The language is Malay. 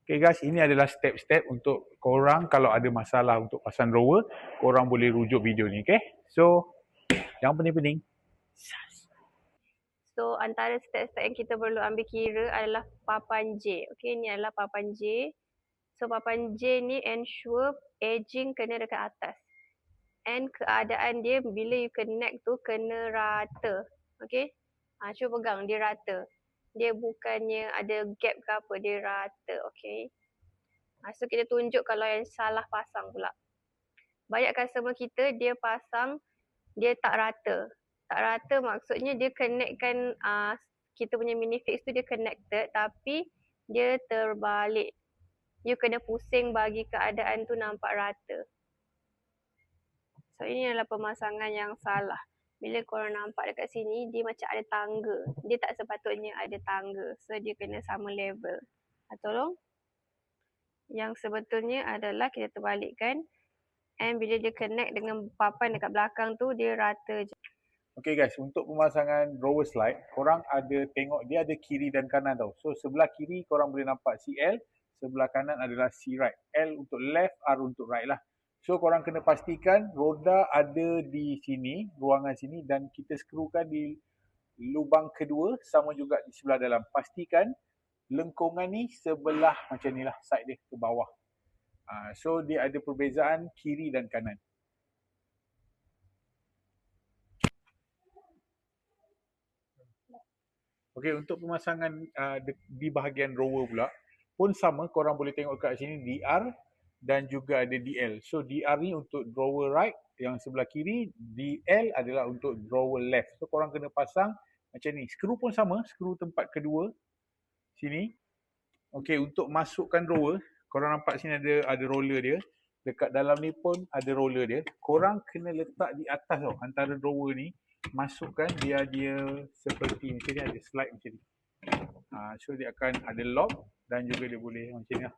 Okay guys, ini adalah step-step untuk korang kalau ada masalah untuk pasang drawer, korang boleh rujuk video ni, okay? So, yang penting-penting, So, antara step-step yang kita perlu ambil kira adalah papan J. Okay, ni adalah papan J. So, papan J ni ensure edging kena dekat atas. And keadaan dia bila you connect tu kena rata. Okay, cuba pegang, dia rata. Dia bukannya ada gap ke apa, dia rata. Okay. So, kita tunjuk kalau yang salah pasang pula. Banyak customer kita, dia pasang, dia tak rata. Tak rata maksudnya dia connectkan kita punya mini fix tu dia connected tapi dia terbalik. You kena pusing bagi keadaan tu nampak rata. So ini adalah pemasangan yang salah. Bila korang nampak dekat sini, dia macam ada tangga. Dia tak sepatutnya ada tangga. So dia kena sama level. Tolong. Yang sebetulnya adalah kita terbalikkan. And bila dia connect dengan papan dekat belakang tu, dia rata je. okay guys, untuk pemasangan drawer slide, korang ada tengok dia ada kiri dan kanan tau. So sebelah kiri korang boleh nampak CL, sebelah kanan adalah C right. L untuk left, R untuk right lah. So korang kena pastikan roda ada di sini, ruangan sini, dan kita skrukan di lubang kedua sama juga di sebelah dalam. Pastikan lengkungan ni sebelah macam ni lah, side dia ke bawah. So dia ada perbezaan kiri dan kanan. Okey, untuk pemasangan di bahagian drawer pula pun sama, korang boleh tengok kat sini DR dan juga ada DL. So DR ni untuk drawer right yang sebelah kiri, DL adalah untuk drawer left. So korang kena pasang macam ni. Skru pun sama, skru tempat kedua sini. Okey, untuk masukkan drawer, korang nampak sini ada roller dia. Dekat dalam ni pun ada roller dia. Korang kena letak di atas tau, antara drawer ni. Masukkan dia seperti macam ni, ada slide macam ni. So dia akan ada lock dan juga dia boleh macam ni lah.